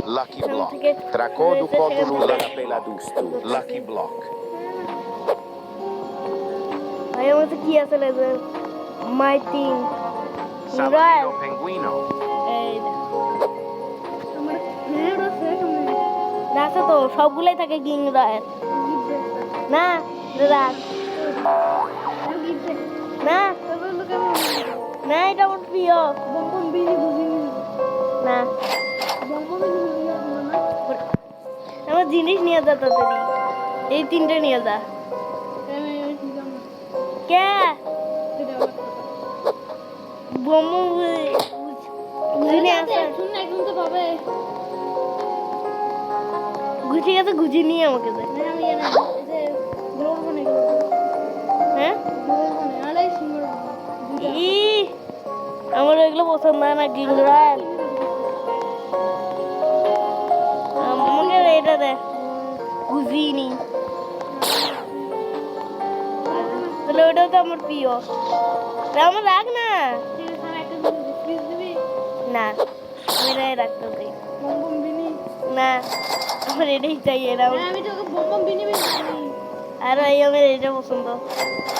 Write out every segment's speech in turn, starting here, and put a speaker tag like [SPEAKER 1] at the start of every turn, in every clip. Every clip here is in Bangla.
[SPEAKER 1] Lucky Block. Tracodu codulu la peladustu. Lucky Block.
[SPEAKER 2] ভাই আমার তো কি আসলে মাই থিং
[SPEAKER 1] Salamino Penguino.
[SPEAKER 2] এই রাখা তো সবগুলাই থাকে কিং রয়েল না রাখ না না এটা আমার প্রিয় না আমার জিনিস নিয়ে যা তাড়াতাড়ি এই তিনটে নিয়ে যা কে বোমো বুঝিনি আছে গুছিয়ে গেছে গুছিয়ে নিয়ে আমাকে দে হ্যাঁ আমার এগুলো পছন্দ হয় না কিং রয়্যাল আমাকে এটা দে গুছিয়ে নি তাহলে ওটাও তো আমার প্রিয় আমার রাখ না না আমি এটাই রাখতে চাই না আমার এটাই চাই এরা
[SPEAKER 3] আমি তোকে বম বিনিবি
[SPEAKER 2] আর এই আমার এটা পছন্দ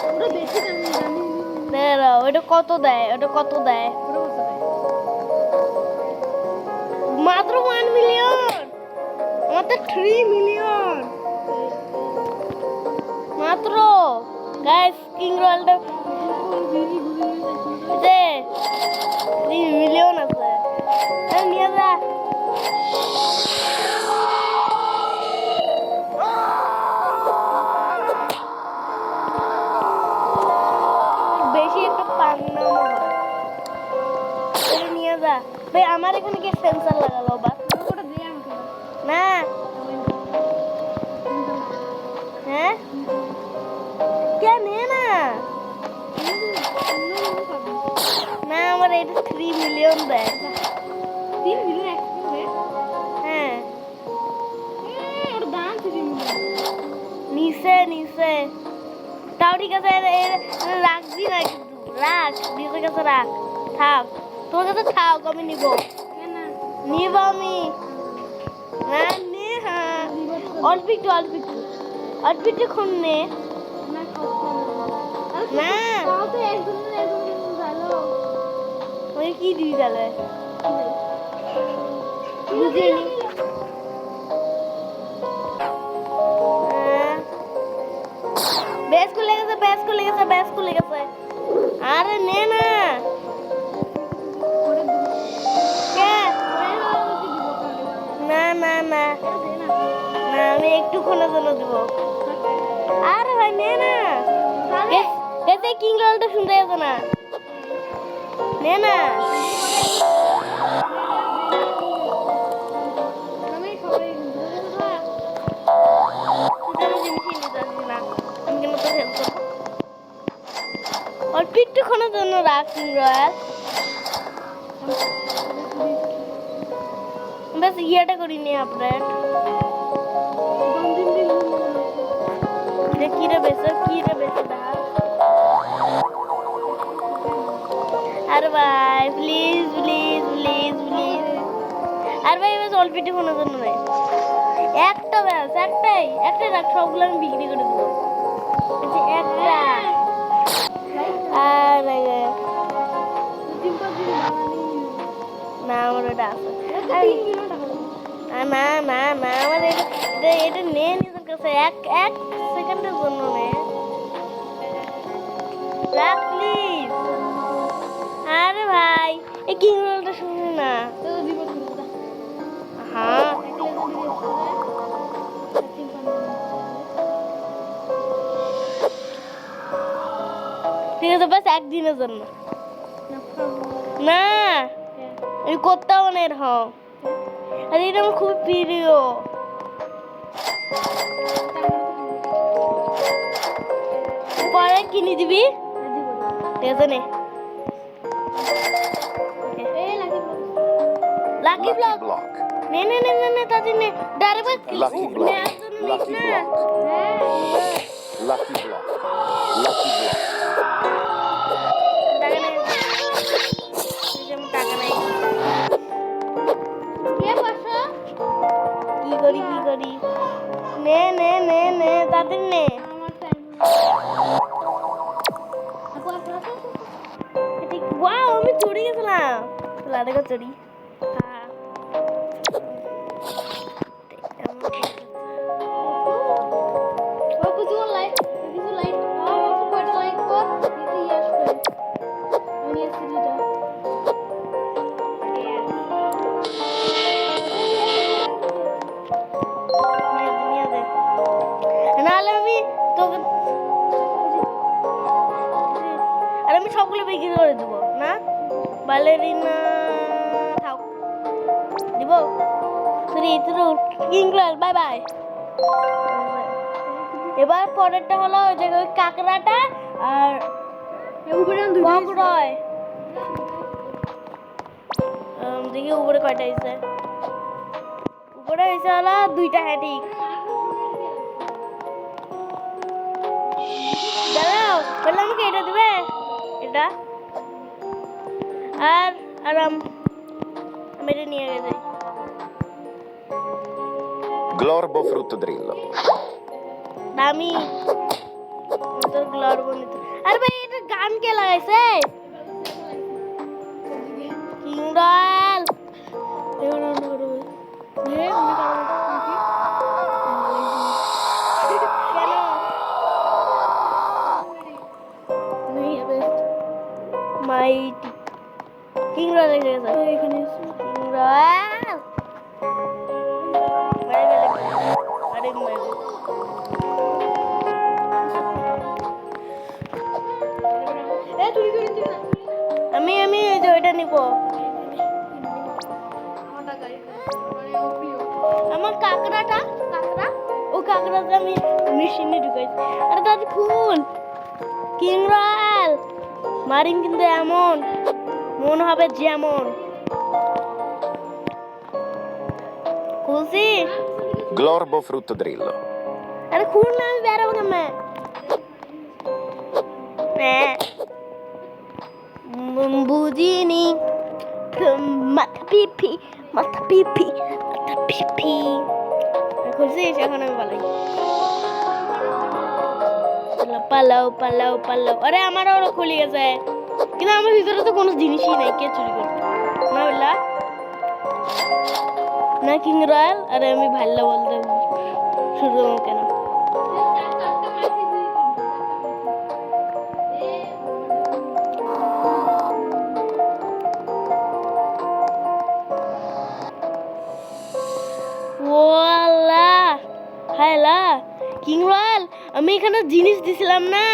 [SPEAKER 3] ওটা বেশি দামি জানি
[SPEAKER 2] না ওটা কত দেয় মাত্র 1 মিলিয়ন মাত্র 3 মিলিয়ন মাত্র গাইস কিং রয়্যালটা যে 3 মিলিয়ন আছে নিয়ে যা বেশি একটু পান্না এটা নিয়ে যা ভাই আমার এখানে কি সেন্সর লাগালো বা
[SPEAKER 3] ওটা দে আমাকে
[SPEAKER 2] না হ্যাঁ কে নে না না আমার এটা 3 মিলিয়ন দেয়
[SPEAKER 3] 3 মিলিয়ন এক্সপেন্স
[SPEAKER 2] হ্যাঁ
[SPEAKER 3] ওর দাম 3 মিলিয়ন
[SPEAKER 2] নিচে তাও ঠিক আছে রাখবি না কিন্তু রাখ নিজের কাছে রাখ থাক তোর কাছে থাক আমি নিব আমি না নে হ্যাঁ অল্প একটু খুন নে না ওই কি দিবি তাহলে বুঝিনি বেশ খুলে গেছে আরে নে না না আমি একটুক্ষণের জন্য দিব আরে ভাই নে না এতে কিং রয়্যালটা শুনতে যাচ্ছে না নে না অল্প একটুক্ষণের জন্য রাখ কিং রয়্যাল बस ইয়েটা করিনি আপডেট কিরে বেসে দা আরে ভাই প্লিজ আর ভাই বাস অল্প একটুক্ষণের জন্য নেই একটা ব্যাস একটাই রাখ সবগুলো আমি বিক্রি করে দেবো একটা আর না আমার ওটা আছে না আমার এটা নে নিজের কাছে এক সেকেন্ডের জন্য নে রাখ প্লিজ আরে ভাই এই কিং রয়্যালটা শুনি না হ্যাঁ ঠিক আছে বাস একদিনের জন্য না আমি করতেও অনেক আর এটা আমার খুব প্রিয় পরে কিনে দিবি ঠিক আছে নে লাকি ব্লক নে তাতে নে direct
[SPEAKER 1] Lucky Block. Lucky Block. Lucky Block. Lucky Block.
[SPEAKER 2] টাকা নাই করি নে নে নে নে তাদের নে
[SPEAKER 3] আমার টাইম আপু আপনারা
[SPEAKER 2] ঠিক ওয়াও আমি চড়ে গেছিলাম লাদেগো চড়ি হ্যাঁ
[SPEAKER 3] ও কিছু লাইক আমার কয়টা লাইক কর দিতে আসবে আমি সিরিটা
[SPEAKER 2] নিয়ে দে নাহলে আমি তোকে আর আমি সবগুলো বিক্রি করে দেবো না বালেরিনা থাক দিব সরি থ্রু কিংলার বাই বাই এবার পরেরটা হলো ওই যে ওই কাকড়াটা আর
[SPEAKER 3] উপরে দুটো
[SPEAKER 2] বকরয় দেখি উপরে কয়টা হয়েছে উপরে হয়েছে হলো দুইটা হ্যাটিক দাঁড়াও বললে আমাকে এটা দিবে এটা আর আর আমি এটা নিয়ে গেছে
[SPEAKER 1] Glorbo fruttodrillo.
[SPEAKER 2] দামি তোর গ্লোর বনিতে আরে ভাই এটা গান কে লাগাইছে কিংডল এবার অন্য করে বল নে অন্য করে কেন
[SPEAKER 3] নেই হবে
[SPEAKER 2] মাইটি কিংডল এসে গেছে
[SPEAKER 3] এখানে
[SPEAKER 2] কিংডল আরে মাই
[SPEAKER 3] এ তুই করে দিন না
[SPEAKER 2] আমি এই যে ওইটা নিব
[SPEAKER 3] আমার টাকা মানে ও প্রিয়
[SPEAKER 2] আমার কাকড়াটা ও কাকড়াটা আমি মেশিনে ঢুকাইছি আরে দাদি ফুল কিংরাল মারিং কিন্তু এমন মন হবে যেমন খুশি
[SPEAKER 1] Glorbo fruttodrillo.
[SPEAKER 2] আরে খুল না আমি বেরোবো কেমন বুঝিনি মাথা পিপি খুলছিস এখন আমি পালাই পালাও আরে আমারও ওরা খুলে গেছে কিন্তু আমার ভিতরে তো কোনো জিনিসই নাই কে চুরি করবে না বললা না কিং রয়্যাল আরে আমি ভাল্লা বলতে শুরু কেন ওয়াল্লাহ হায়লা কিং রয়্যাল আমি এখানে জিনিস দিছিলাম না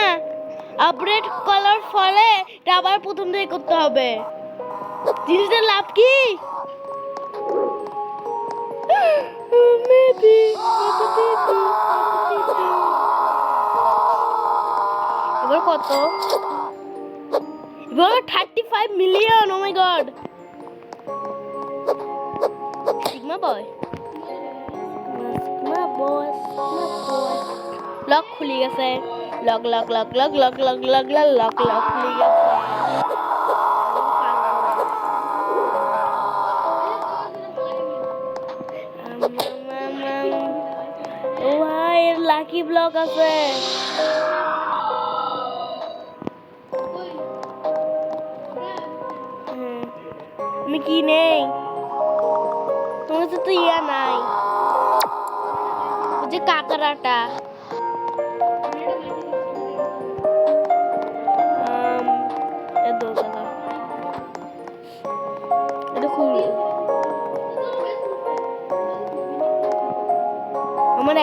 [SPEAKER 2] আপডেট করার ফলে এটা আবার প্রথম থেকে করতে হবে জিনিসটার লাভ কি এবার কত এবার 35 মিলিয়ন ও মাই গড সিগমা বয় লক খুলি গেছে লক খুলি গেছে ও ভাই এর লাকি ব্লক আছে আমি কি নেই তোমার কাছে তো ইয়া নাই ওই যে কাকড়াটা এটা খুব আমার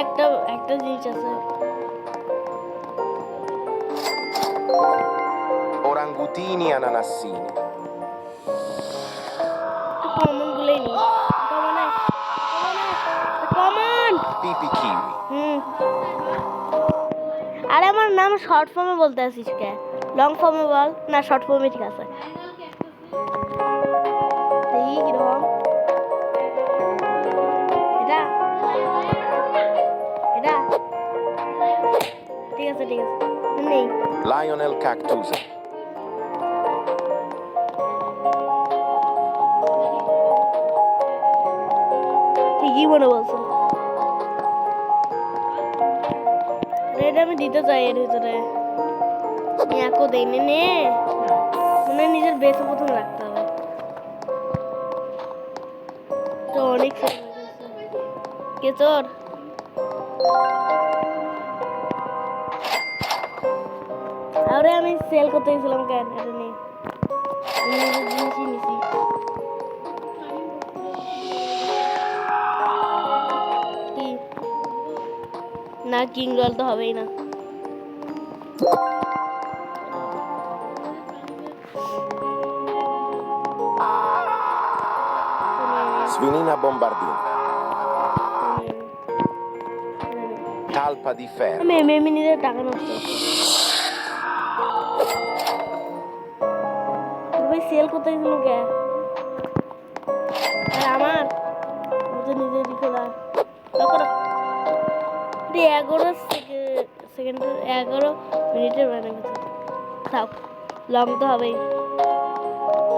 [SPEAKER 2] একটা জিনিস আছে
[SPEAKER 1] Orangutini ananassini.
[SPEAKER 2] কমন গুলোই নেই কমন
[SPEAKER 1] Pipi kiwi.
[SPEAKER 2] আরে আমার নাম শর্ট ফর্মে বলতে আসিস কে লং ফর্মে বল না শর্ট ফর্মে ঠিক আছে দেখি কিরকম এটা ঠিক আছে নেই
[SPEAKER 1] Lionel cactus.
[SPEAKER 2] ঠিকই মনে বলছো এটা আমি দিতে চাই এর ভিতরে একও দেয়নি নে মনে হয় নিজের বেশি প্রথম রাখতে হবে তো অনেক কে চোর আরে আমি সেল করতে গেছিলাম কেন এটা নিয়ে আমি নিজের জিনিসই নিছি কি না কিং রোল তো হবেই না
[SPEAKER 1] Svinina bombardino. Talpa di ferro.
[SPEAKER 2] আমি এমএমই নিজের টাকা নষ্ট ভাই সেল করতে গেছিল কে আর আমার তো নিজেরই খোলা করো 11 সেকেন্ড 11 মিনিটের বানানো থাক লং তো হবেই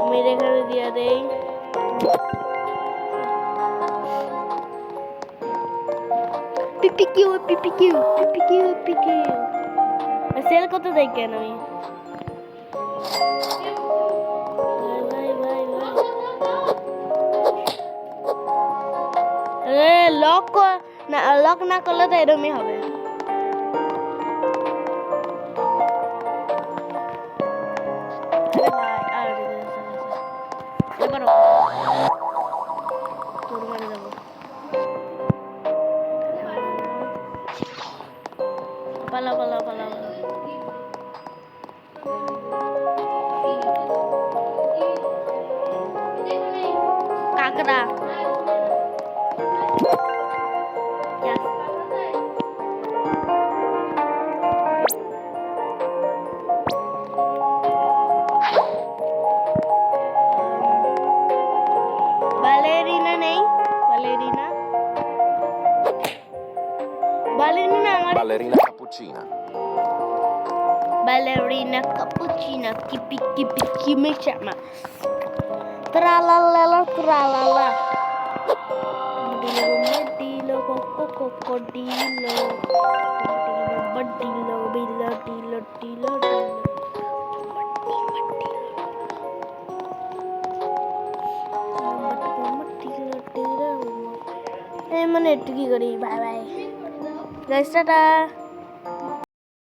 [SPEAKER 2] আমি এখানে দিয়ে দেই পিপিকিউ সেল করতে দেই কেন আমি লক না করলে তো এরকমই হবে পালা কাকড়া বালেরিনা নেই বালেরিনা আমার
[SPEAKER 1] Ballerina cappuccina.
[SPEAKER 2] ballerina cappuccina kimi chama tralala modilo cocodilo dilo মানে একটু কি করি বাই বাই গাইস টাটা